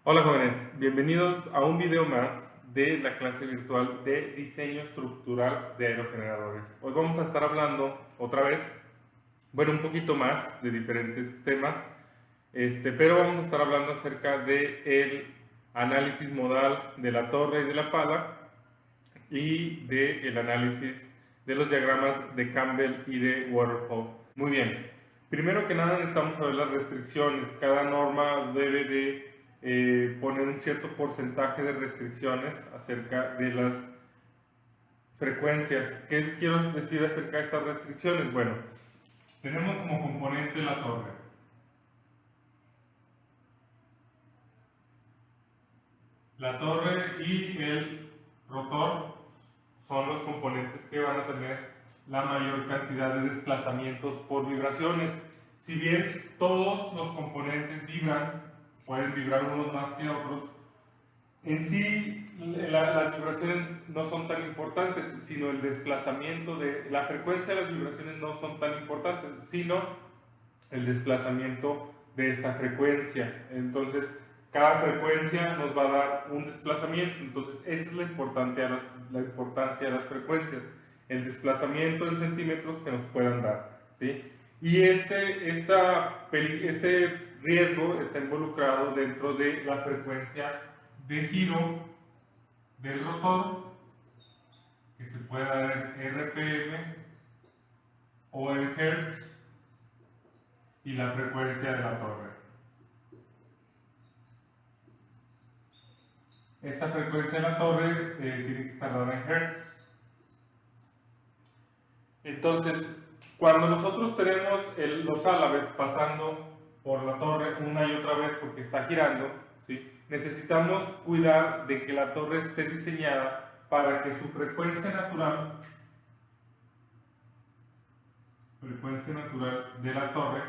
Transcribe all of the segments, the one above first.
Hola jóvenes, bienvenidos a un video más de la clase virtual de diseño estructural de aerogeneradores. Hoy vamos a estar hablando otra vez, bueno, un poquito más de diferentes temas, pero vamos a estar hablando acerca del análisis modal de la torre y de la pala y del análisis de los diagramas de Campbell y de Waterfall. Muy bien, primero que nada necesitamos saber las restricciones. Cada norma debe de poner un cierto porcentaje de restricciones acerca de las frecuencias. ¿Qué quiero decir acerca de estas restricciones? Bueno, tenemos como componente la torre. La torre y el rotor son los componentes que van a tener la mayor cantidad de desplazamientos por vibraciones. Si bien todos los componentes vibran, pueden vibrar unos más que otros, en sí las vibraciones no son tan importantes, sino el desplazamiento de la frecuencia de las vibraciones no son tan importantes, sino el desplazamiento de esta frecuencia. Entonces, cada frecuencia nos va a dar un desplazamiento. Entonces, esa es la importancia de las frecuencias, el desplazamiento en centímetros que nos puedan dar, ¿sí? Y este riesgo está involucrado dentro de la frecuencia de giro del rotor, que se puede dar en RPM o en Hertz, y la frecuencia de la torre. Esta frecuencia de la torre tiene que estar dada en Hertz. Entonces, cuando nosotros tenemos los álabes pasando por la torre una y otra vez porque está girando, ¿sí? Necesitamos cuidar de que la torre esté diseñada para que su frecuencia natural de la torre,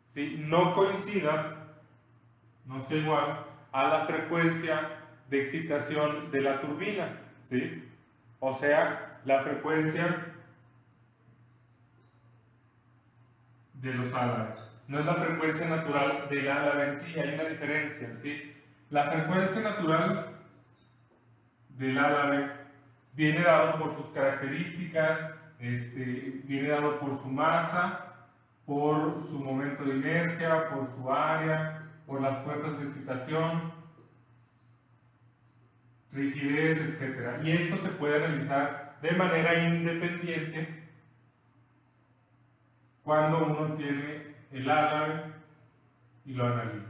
¿sí?, no coincida, no sea igual a la frecuencia de excitación de la turbina, ¿sí? O sea, la frecuencia de los álabes. No es la frecuencia natural del álabe en sí, hay una diferencia, ¿sí? La frecuencia natural del álabe viene dado por sus características, viene dado por su masa, por su momento de inercia, por su área, por las fuerzas de excitación, rigidez, etc. Y esto se puede analizar de manera independiente cuando uno tiene el álabe y lo analiza.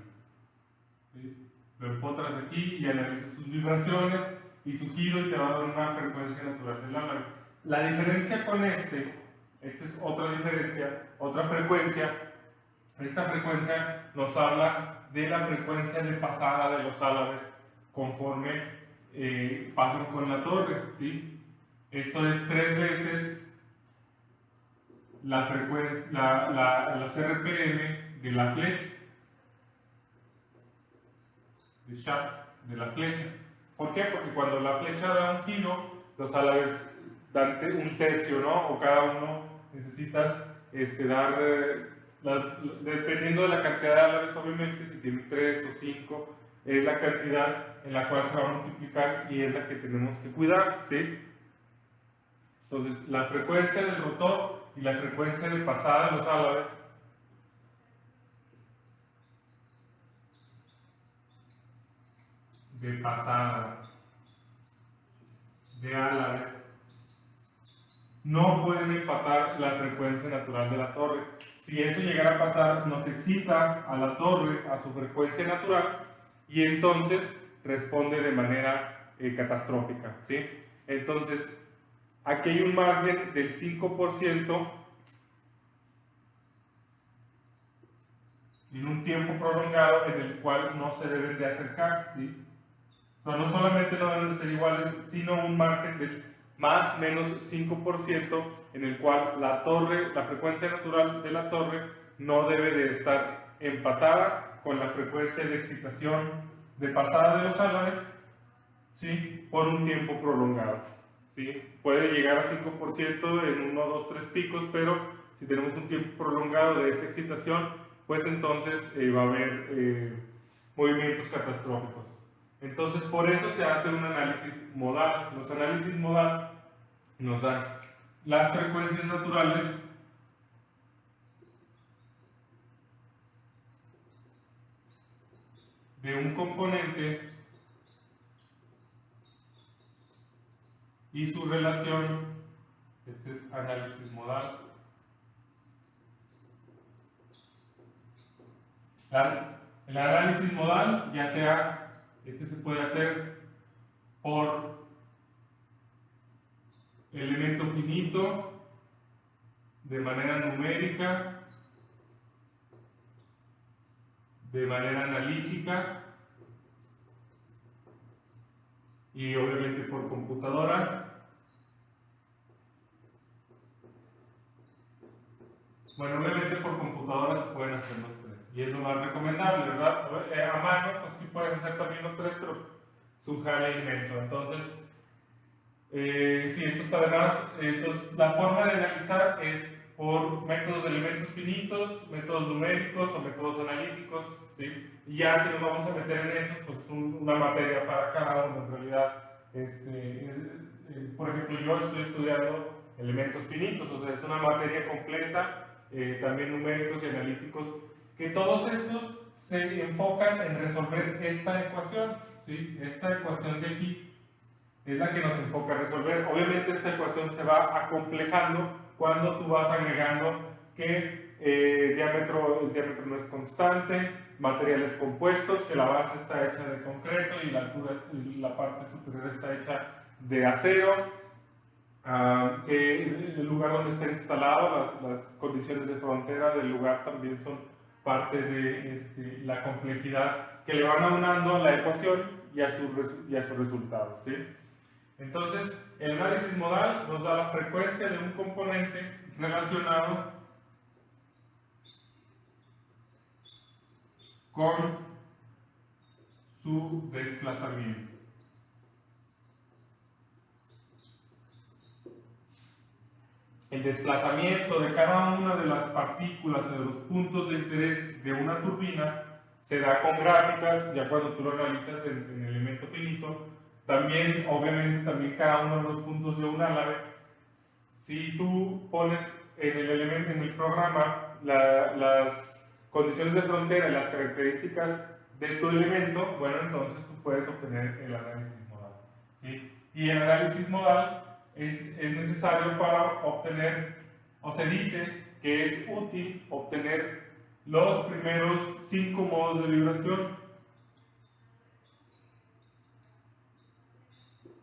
¿Sí? Lo empotras aquí y analizas sus vibraciones y su giro y te va a dar una frecuencia natural del álabe. La diferencia con esta es otra diferencia, otra frecuencia. Esta frecuencia nos habla de la frecuencia de pasada de los álabes conforme pasan con la torre, ¿sí? Esto es 3 veces la frecuencia, los RPM de la flecha, de shaft, de la flecha. ¿Por qué? Porque cuando la flecha da un giro, los álabes dan un tercio, ¿no? O cada uno necesitas dar, dependiendo de la cantidad de álabes, obviamente, si tiene 3 o 5, es la cantidad en la cual se va a multiplicar y es la que tenemos que cuidar, ¿sí? Entonces, la frecuencia del rotor y la frecuencia de pasada de los álabes de pasada de álabes no pueden empatar la frecuencia natural de la torre. Si eso llegara a pasar, nos excita a la torre a su frecuencia natural y entonces responde de manera catastrófica, ¿sí? Entonces, aquí hay un margen del 5% en un tiempo prolongado en el cual no se deben de acercar, ¿sí? O sea, no solamente no deben de ser iguales, sino un margen del más menos 5% en el cual la frecuencia natural de la torre no debe de estar empatada con la frecuencia de excitación de pasada de los álabes, ¿sí?, por un tiempo prolongado, ¿sí? Puede llegar a 5% en 1, 2, 3 picos, pero si tenemos un tiempo prolongado de esta excitación, pues entonces va a haber movimientos catastróficos. Entonces, por eso se hace un análisis modal. Los análisis modal nos dan las frecuencias naturales de un componente y su relación. Este es análisis modal. El análisis modal, ya sea, este se puede hacer por elemento finito, de manera numérica, de manera analítica y obviamente por computadora. Bueno, obviamente por computadora se pueden hacer los tres y es lo más recomendable, ¿verdad? A mano, pues sí puedes hacer también los tres, pero es un jale inmenso. Entonces, si esto está de más, entonces la forma de analizar es por métodos de elementos finitos, métodos numéricos o métodos analíticos, ¿sí? Y ya si nos vamos a meter en eso, pues es una materia para cada uno en realidad. Por ejemplo, yo estoy estudiando elementos finitos, o sea, es una materia completa, también numéricos y analíticos, que todos estos se enfocan en resolver esta ecuación, ¿sí? Esta ecuación de aquí es la que nos enfoca a resolver. Obviamente esta ecuación se va acomplejando cuando tú vas agregando que el diámetro no es constante, materiales compuestos, que la base está hecha de concreto y la altura, la parte superior está hecha de acero, que el lugar donde está instalado, las condiciones de frontera del lugar también son parte de la complejidad que le van aunando a la ecuación y a su resultado, ¿sí? Entonces, el análisis modal nos da la frecuencia de un componente relacionado con su desplazamiento. El desplazamiento de cada una de las partículas en los puntos de interés de una turbina se da con gráficas, ya cuando tú lo realizas en el elemento finito. También, obviamente, también cada uno de los puntos de un álave. Si tú pones en el elemento, en el programa, las condiciones de frontera y las características de tu elemento, bueno, entonces tú puedes obtener el análisis modal, ¿sí? Y el análisis modal es necesario para obtener, o se dice que es útil obtener los primeros 5 modos de vibración.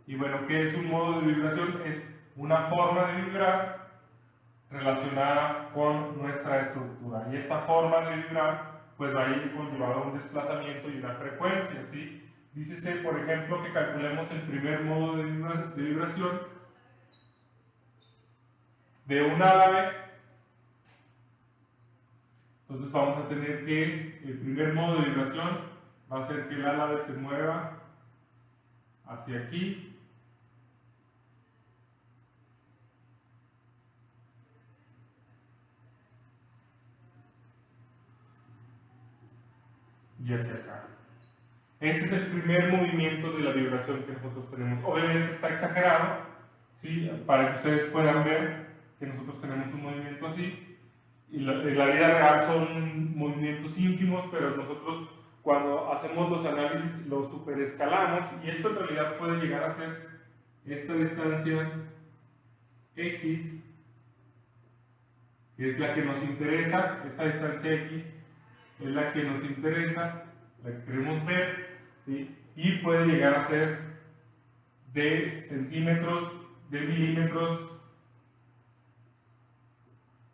Y bueno, ¿qué es un modo de vibración? Es una forma de vibrar relacionada con nuestra estructura. Y esta forma de vibrar pues va a ir conllevada a un desplazamiento y una frecuencia, ¿sí? Dícese, por ejemplo, que calculemos el primer modo de vibración de un álave. Entonces vamos a tener que el primer modo de vibración va a ser que el álave se mueva hacia aquí. Y hacia acá. Ese es el primer movimiento de la vibración que nosotros tenemos. Obviamente está exagerado, ¿sí? Para que ustedes puedan ver que nosotros tenemos un movimiento así. Y en la vida real son movimientos ínfimos, pero nosotros cuando hacemos los análisis los superescalamos y esto en realidad puede llegar a ser esta distancia X, que es la que nos interesa, esta distancia X es la que nos interesa, la que queremos ver, ¿sí? Y puede llegar a ser de centímetros, de milímetros,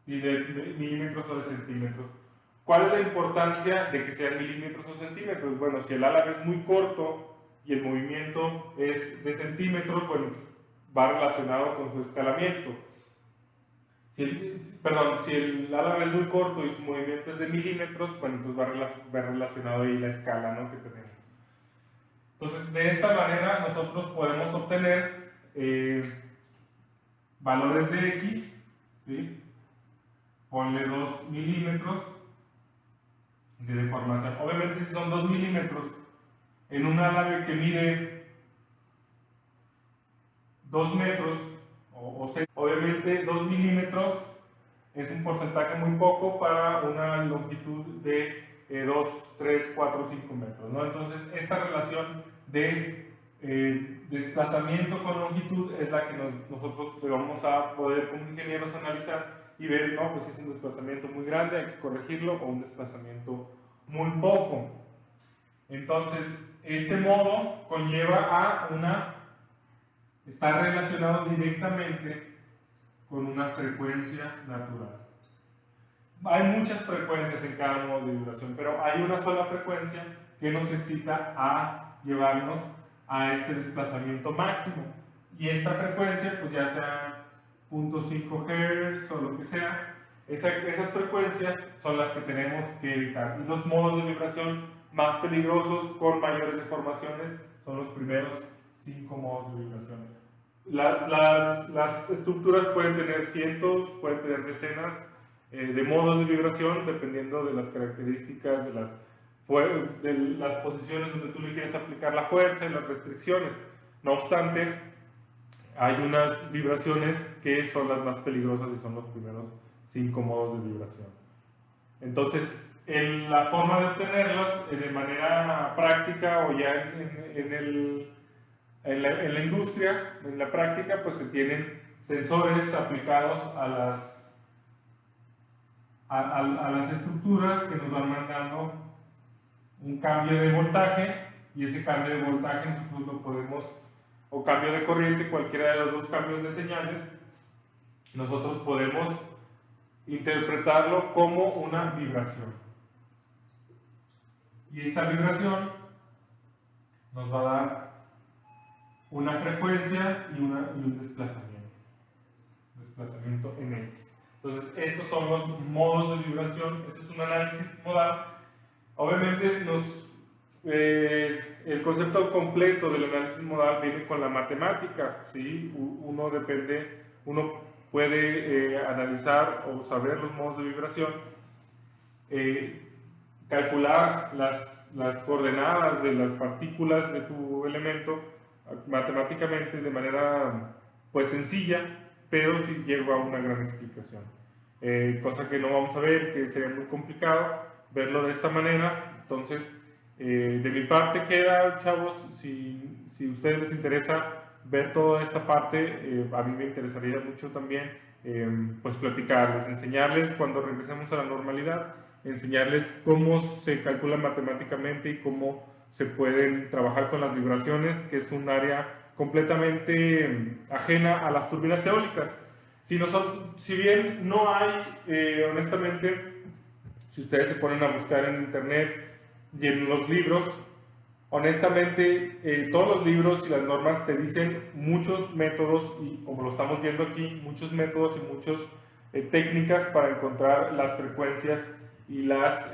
y de milímetros o de centímetros. ¿Cuál es la importancia de que sean milímetros o centímetros? Bueno, si el álave es muy corto y el movimiento es de centímetros, bueno, va relacionado con su escalamiento. Si el álave es muy corto y su movimiento es de milímetros, bueno, entonces va relacionado ahí la escala, ¿no?, que tenemos. Entonces, de esta manera nosotros podemos obtener valores de X, ¿sí? Ponle 2 milímetros, de deformación. Obviamente si son 2 milímetros en un árabe que mide 2 metros o 6, obviamente 2 milímetros es un porcentaje muy poco para una longitud de 2, 3, 4, 5 metros, ¿no? Entonces esta relación de desplazamiento con longitud es la que nosotros vamos a poder como ingenieros analizar y ver, no, pues si es un desplazamiento muy grande hay que corregirlo o un desplazamiento muy poco. Entonces este modo conlleva a está relacionado directamente con una frecuencia natural. Hay muchas frecuencias en cada modo de vibración, pero hay una sola frecuencia que nos excita a llevarnos a este desplazamiento máximo. Y esta frecuencia, pues ya sea 0.5 Hz o lo que sea, esas frecuencias son las que tenemos que evitar. Y los modos de vibración más peligrosos con mayores deformaciones son los primeros 5 modos de vibración. Las estructuras pueden tener cientos, pueden tener decenas de modos de vibración dependiendo de las características de las posiciones donde tú le quieres aplicar la fuerza y las restricciones. No obstante, hay unas vibraciones que son las más peligrosas y son los primeros 5 modos de vibración. Entonces, la forma de obtenerlas de manera práctica o ya en la industria, en la práctica, pues se tienen sensores aplicados a las estructuras que nos van mandando un cambio de voltaje, y ese cambio de voltaje nosotros lo podemos, o cambio de corriente, cualquiera de los dos cambios de señales, nosotros podemos interpretarlo como una vibración. Y esta vibración nos va a dar una frecuencia y un desplazamiento en X. Entonces, estos son los modos de vibración. Este es un análisis modal. Obviamente, el concepto completo del análisis modal viene con la matemática, ¿sí? Uno puede analizar o saber los modos de vibración, calcular las coordenadas de las partículas de tu elemento matemáticamente de manera pues sencilla, pero sí lleva a una gran explicación. Cosa que no vamos a ver, que sería muy complicado verlo de esta manera. Entonces, de mi parte queda, chavos, si a ustedes les interesa ver toda esta parte, a mí me interesaría mucho también pues platicarles, enseñarles cuando regresemos a la normalidad, enseñarles cómo se calcula matemáticamente y cómo se pueden trabajar con las vibraciones, que es un área completamente ajena a las turbinas eólicas. Si bien no hay, honestamente, si ustedes se ponen a buscar en internet y en los libros, honestamente, todos los libros y las normas te dicen muchos métodos, y como lo estamos viendo aquí, muchos métodos y muchas técnicas para encontrar las frecuencias y las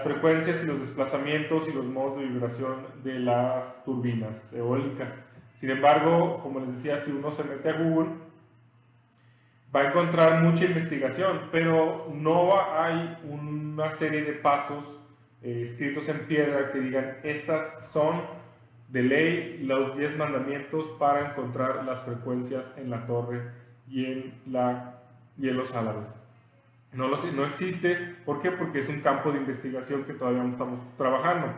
frecuencias y los desplazamientos y los modos de vibración de las turbinas eólicas. Sin embargo, como les decía, si uno se mete a Google, va a encontrar mucha investigación, pero no hay una serie de pasos escritos en piedra que digan, estas son de ley los 10 mandamientos para encontrar las frecuencias en la torre y en los álabes. No existe. ¿Por qué? Porque es un campo de investigación que todavía no estamos trabajando,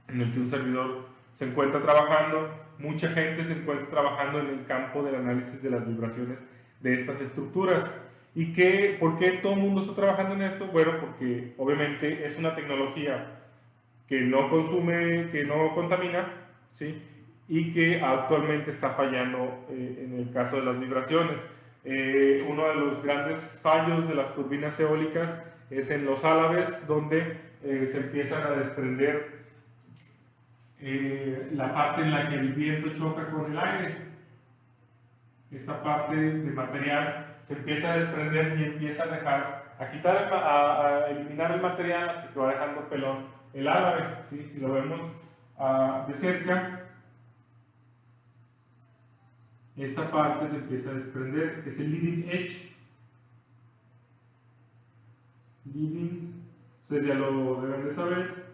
en el que un servidor se encuentra trabajando, mucha gente se encuentra trabajando en el campo del análisis de las vibraciones de estas estructuras. ¿Y por qué todo el mundo está trabajando en esto? Bueno, porque obviamente es una tecnología que no consume, que no contamina, ¿sí? Y que actualmente está fallando en el caso de las vibraciones. Uno de los grandes fallos de las turbinas eólicas es en los álabes, donde se empiezan a desprender la parte en la que el viento choca con el aire. Esta parte de material se empieza a desprender y empieza a eliminar el material hasta que va dejando pelón el álabe, ¿sí? Si lo vemos de cerca, esta parte se empieza a desprender, que es el leading edge. Leading ustedes ya lo deben de saber,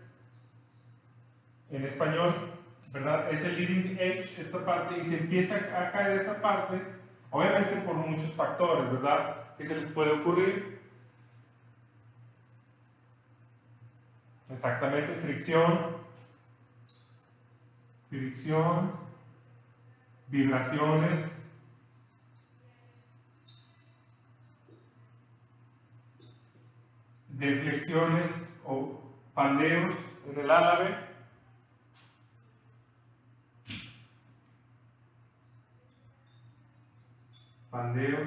en español, ¿verdad? Es el leading edge, esta parte, y se empieza a caer esta parte, obviamente por muchos factores, ¿verdad? Que se les puede ocurrir. Exactamente, fricción, vibraciones, deflexiones o pandeos en el álabe, pandeo,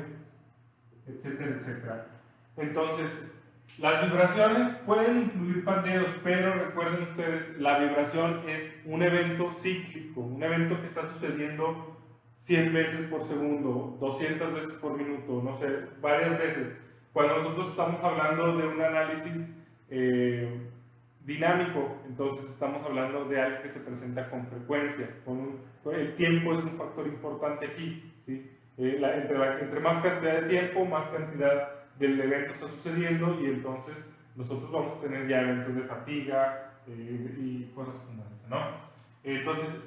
etcétera, etcétera. Entonces, las vibraciones pueden incluir pandeos, pero recuerden ustedes, la vibración es un evento cíclico, un evento que está sucediendo 100 veces por segundo, 200 veces por minuto, no sé, varias veces. Cuando nosotros estamos hablando de un análisis dinámico, entonces estamos hablando de algo que se presenta con frecuencia. El tiempo es un factor importante aquí, ¿sí? Entre más cantidad de tiempo, más cantidad del evento está sucediendo, y entonces nosotros vamos a tener ya eventos de fatiga y cosas como esta, ¿no? Entonces,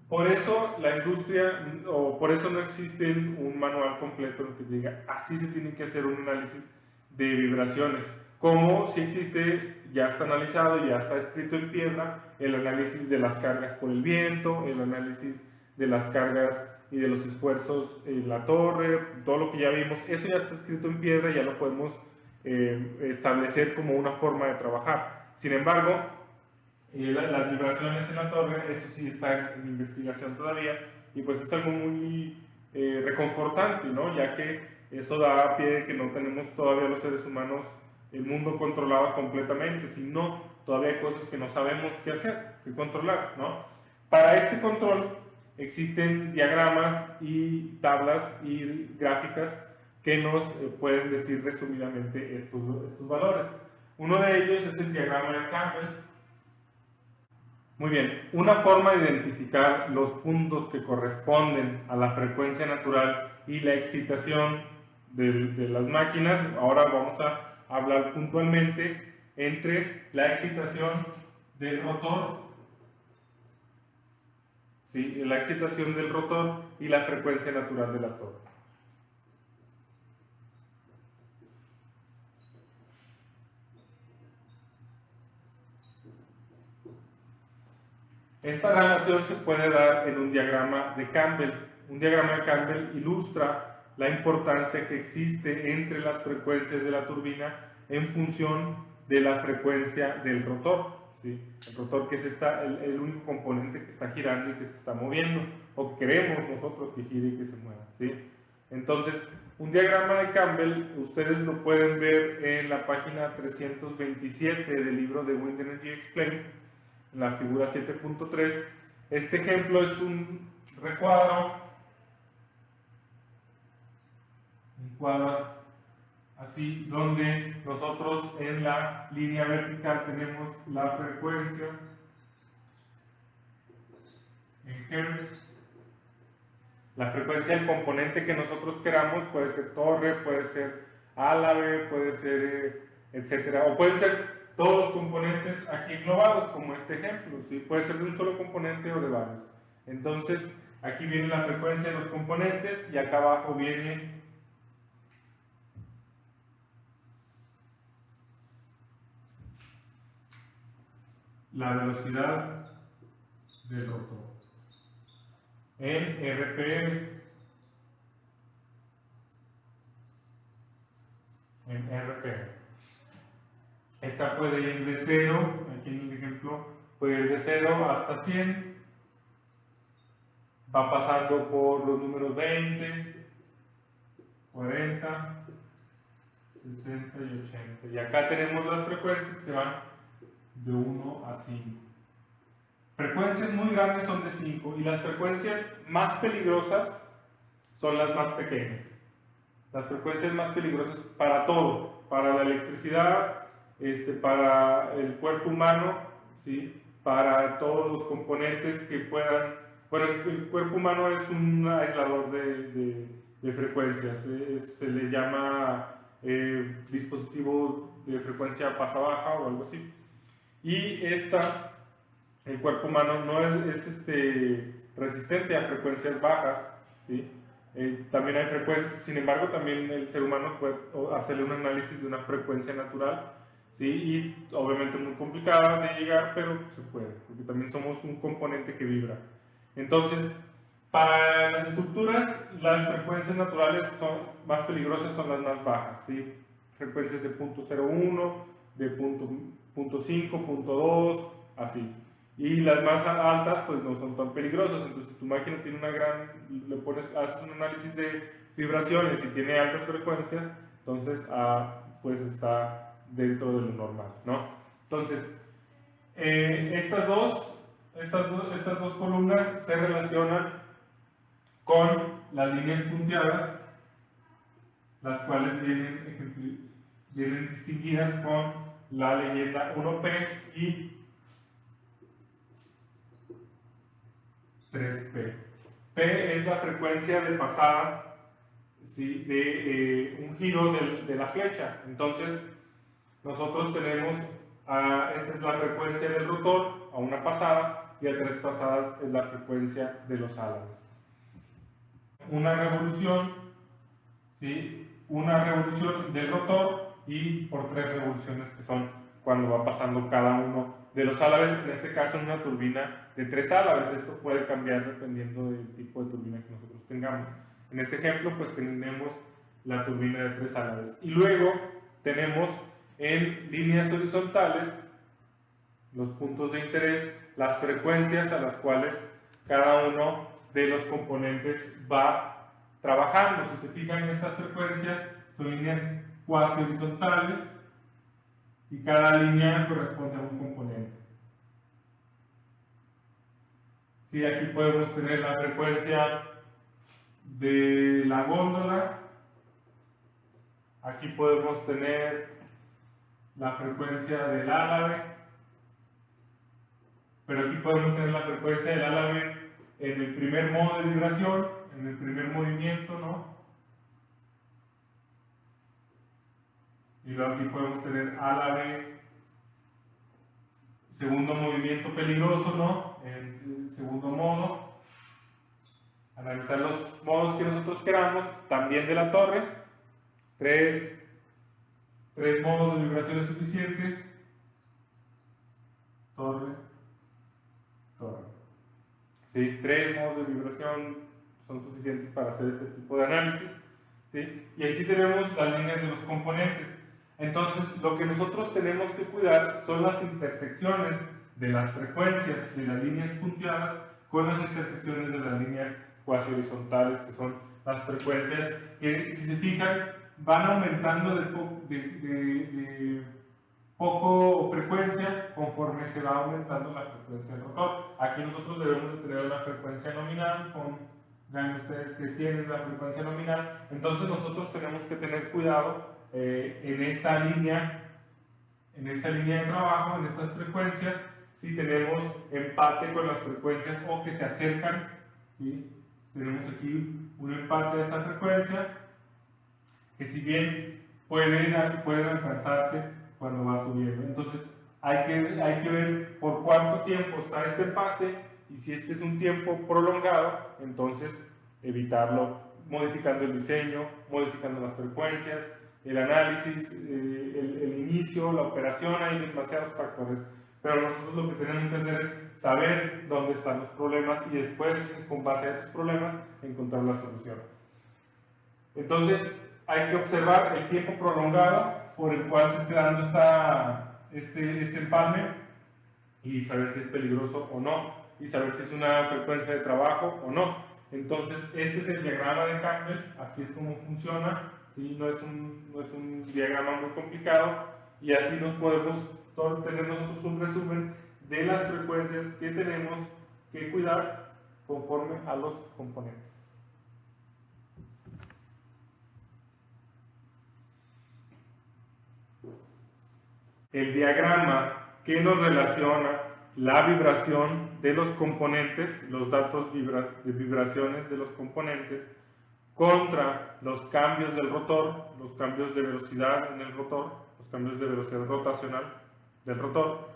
por eso la industria, o por eso no existe un manual completo en el que diga así se tiene que hacer un análisis de vibraciones. Como si existe, ya está analizado, ya está escrito en piedra, el análisis de las cargas por el viento, el análisis de las cargas y de los esfuerzos en la torre, todo lo que ya vimos, eso ya está escrito en piedra, ya lo podemos establecer como una forma de trabajar. Sin embargo, las vibraciones en la torre, eso sí está en investigación todavía, y pues es algo muy reconfortante, ¿no? Ya que eso da a pie de que no tenemos todavía los seres humanos el mundo controlado completamente, sino todavía hay cosas que no sabemos qué hacer, qué controlar, ¿no? Para este control existen diagramas y tablas y gráficas que nos pueden decir resumidamente estos valores. Uno de ellos es el diagrama de Campbell. Muy bien, una forma de identificar los puntos que corresponden a la frecuencia natural y la excitación de las máquinas. Ahora vamos a hablar puntualmente entre la excitación del rotor, ¿sí? La excitación del rotor y la frecuencia natural de la torre. Esta relación se puede dar en un diagrama de Campbell. Un diagrama de Campbell ilustra la importancia que existe entre las frecuencias de la turbina en función de la frecuencia del rotor, ¿sí? El rotor, que es el único componente que está girando y que se está moviendo, o que queremos nosotros que gire y que se mueva, ¿sí? Entonces, un diagrama de Campbell, ustedes lo pueden ver en la página 327 del libro de Wind Energy Explained, en la figura 7.3. Este ejemplo es un recuadro, así, donde nosotros en la línea vertical tenemos la frecuencia en Hz. La frecuencia del componente que nosotros queramos puede ser torre, puede ser álabe, puede ser etcétera, o pueden ser todos los componentes aquí englobados, como este ejemplo, ¿sí? Puede ser de un solo componente o de varios. Entonces, aquí viene la frecuencia de los componentes y acá abajo viene la velocidad del rotor en RPM. Esta puede ir de 0, aquí en el ejemplo, puede ir de 0 hasta 100, va pasando por los números 20, 40, 60 y 80. Y acá tenemos las frecuencias que van de 1 a 5. Frecuencias muy grandes son de 5, y las frecuencias más peligrosas son las más pequeñas. Las frecuencias más peligrosas para todo, para la electricidad, para el cuerpo humano, ¿sí? Para todos los componentes que puedan. Bueno, el cuerpo humano es un aislador de frecuencias, se le llama dispositivo de frecuencia pasa-baja o algo así. Y el cuerpo humano no es resistente a frecuencias bajas, ¿sí? También hay sin embargo, también el ser humano puede hacerle un análisis de una frecuencia natural, ¿sí? Y obviamente muy complicada de llegar, pero se puede, porque también somos un componente que vibra. Entonces, para las estructuras, las frecuencias naturales son más peligrosas, son las más bajas, ¿sí? Frecuencias de 0.01, de 0.5, 0.2, así. Y las más altas pues no son tan peligrosas, entonces si tu máquina tiene haces un análisis de vibraciones y tiene altas frecuencias, entonces pues está dentro de lo normal, ¿no? Entonces, estas dos columnas se relacionan con las líneas punteadas, las cuales vienen distinguidas con la leyenda 1P y 3P. P es la frecuencia de pasada, ¿sí? De un giro de la flecha. Entonces, nosotros tenemos, esta es la frecuencia del rotor a una pasada y a 3 pasadas es la frecuencia de los álabes. Una revolución, ¿sí? Una revolución del rotor y por 3 revoluciones que son cuando va pasando cada uno de los álabes, en este caso en una turbina de 3 álabes. Esto puede cambiar dependiendo del tipo de turbina que nosotros tengamos. En este ejemplo pues tenemos la turbina de 3 álabes. Y luego tenemos en líneas horizontales los puntos de interés, las frecuencias a las cuales cada uno de los componentes va trabajando. Si se fijan, estas frecuencias son líneas cuasi horizontales y cada línea corresponde a un componente. Sí, aquí podemos tener la frecuencia de la góndola, aquí podemos tener la frecuencia del álabe, pero aquí podemos tener la frecuencia del álabe en el primer modo de vibración, en el primer movimiento, ¿no? Y luego aquí podemos tener álabe, segundo movimiento peligroso, ¿no? En el segundo modo. Analizar los modos que nosotros queramos, también de la torre. Tres modos de vibración es suficiente. Torre. ¿Sí? 3 modos de vibración son suficientes para hacer este tipo de análisis, ¿sí? Y ahí sí tenemos las líneas de los componentes. Entonces, lo que nosotros tenemos que cuidar son las intersecciones de las frecuencias de las líneas punteadas con las intersecciones de las líneas cuasi horizontales, que son las frecuencias que, si se fijan, van aumentando de poco frecuencia conforme se va aumentando la frecuencia del rotor. Aquí nosotros debemos de tener una frecuencia nominal, vean ustedes que 100 es la frecuencia nominal, entonces nosotros tenemos que tener cuidado en esta línea de trabajo, en estas frecuencias, si tenemos empate con las frecuencias o que se acercan, ¿sí? Tenemos aquí un empate de esta frecuencia, que si bien pueden alcanzarse cuando va subiendo. Entonces hay que ver por cuánto tiempo está este empate, y si este es un tiempo prolongado, entonces evitarlo modificando el diseño, modificando las frecuencias, el análisis, el inicio, la operación. Hay demasiados factores, pero nosotros lo que tenemos que hacer es saber dónde están los problemas y después, con base a esos problemas, encontrar la solución. Entonces hay que observar el tiempo prolongado por el cual se esté dando este empalme y saber si es peligroso o no, y saber si es una frecuencia de trabajo o no. Entonces, este es el diagrama de Campbell, así es como funciona, ¿sí? No es un diagrama muy complicado, y así nos podemos tener nosotros un resumen de las frecuencias que tenemos que cuidar conforme a los componentes. El diagrama que nos relaciona la vibración de los componentes, los datos de vibraciones de los componentes, contra los cambios del rotor, los cambios de velocidad en el rotor, los cambios de velocidad rotacional del rotor,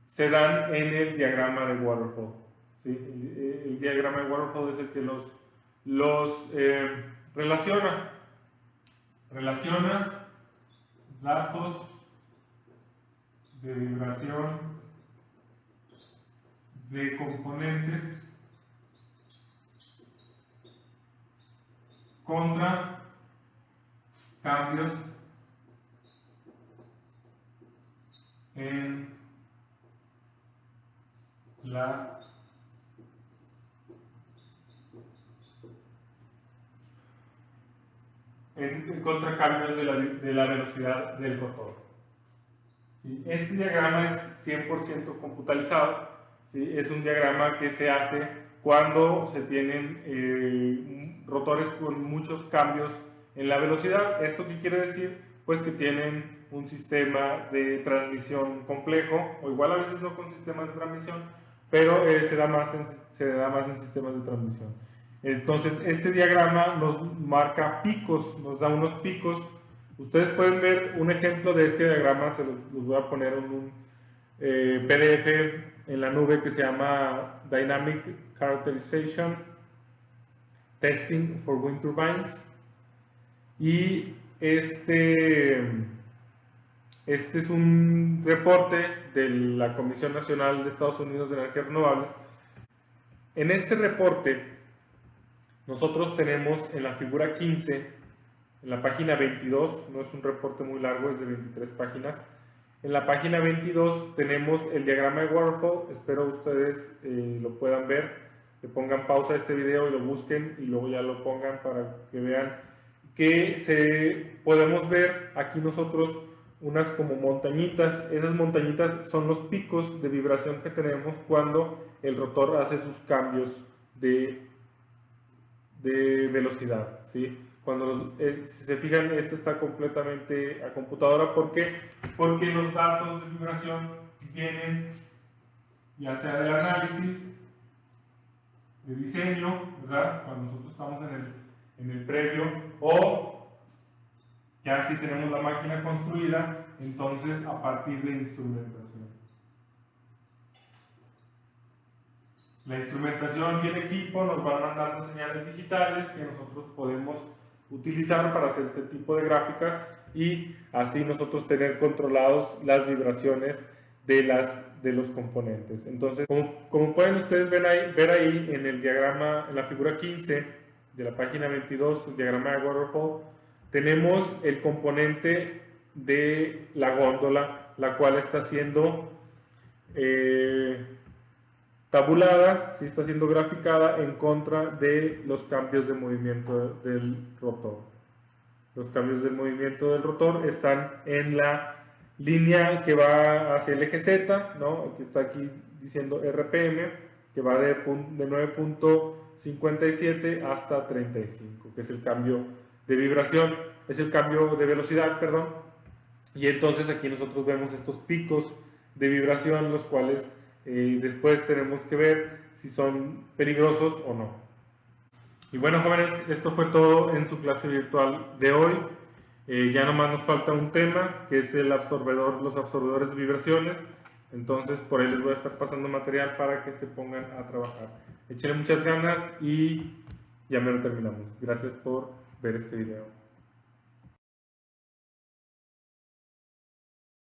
se dan en el diagrama de waterfall. ¿Sí? El diagrama de waterfall es el que los relaciona datos de vibración de componentes contra cambios en la contra cambios de la velocidad del rotor. ¿Sí? Este diagrama es 100% computarizado. ¿Sí? Es un diagrama que se hace cuando se tienen rotores con muchos cambios en la velocidad. ¿Esto qué quiere decir? Pues que tienen un sistema de transmisión complejo, o igual a veces no con sistemas de transmisión, pero se da más en sistemas de transmisión. Entonces, este diagrama nos marca picos, nos da unos picos. Ustedes pueden ver un ejemplo de este diagrama, se los voy a poner en un PDF en la nube que se llama Dynamic Characterization Testing for Wind Turbines. Y este es un reporte de la Comisión Nacional de Estados Unidos de Energías Renovables. En este reporte, nosotros tenemos en la figura 15, en la página 22, no es un reporte muy largo, es de 23 páginas. En la página 22 tenemos el diagrama de waterfall. Espero ustedes lo puedan ver, le pongan pausa a este video y lo busquen y luego ya lo pongan para que vean que podemos ver aquí nosotros unas como montañitas. Esas montañitas son los picos de vibración que tenemos cuando el rotor hace sus cambios de velocidad, ¿sí? Cuando si se fijan, este está completamente a computadora. ¿Por qué? Porque los datos de vibración vienen ya sea del análisis, de diseño, ¿verdad? Cuando nosotros estamos en el previo, o ya si tenemos la máquina construida, entonces a partir de instrumentación. La instrumentación y el equipo nos van mandando señales digitales que nosotros podemos utilizar para hacer este tipo de gráficas y así nosotros tener controlados las vibraciones de los componentes. Entonces, como pueden ustedes ver ahí en el diagrama, en la figura 15 de la página 22, el diagrama de waterfall, tenemos el componente de la góndola, la cual está siendo tabulada, ¿sí? Está siendo graficada en contra de los cambios de movimiento del rotor. Los cambios de movimiento del rotor están en la línea que va hacia el eje Z, ¿no? Que está aquí diciendo RPM, que va de 9.57 hasta 35, que es el cambio de vibración, es el cambio de velocidad, perdón. Y entonces aquí nosotros vemos estos picos de vibración, los cuales después tenemos que ver si son peligrosos o no. Y bueno, jóvenes, esto fue todo en su clase virtual de hoy. Ya nomás nos falta un tema, que es los absorbedores de vibraciones. Entonces por ahí les voy a estar pasando material para que se pongan a trabajar. Échenle muchas ganas y ya me lo terminamos. Gracias por ver este video.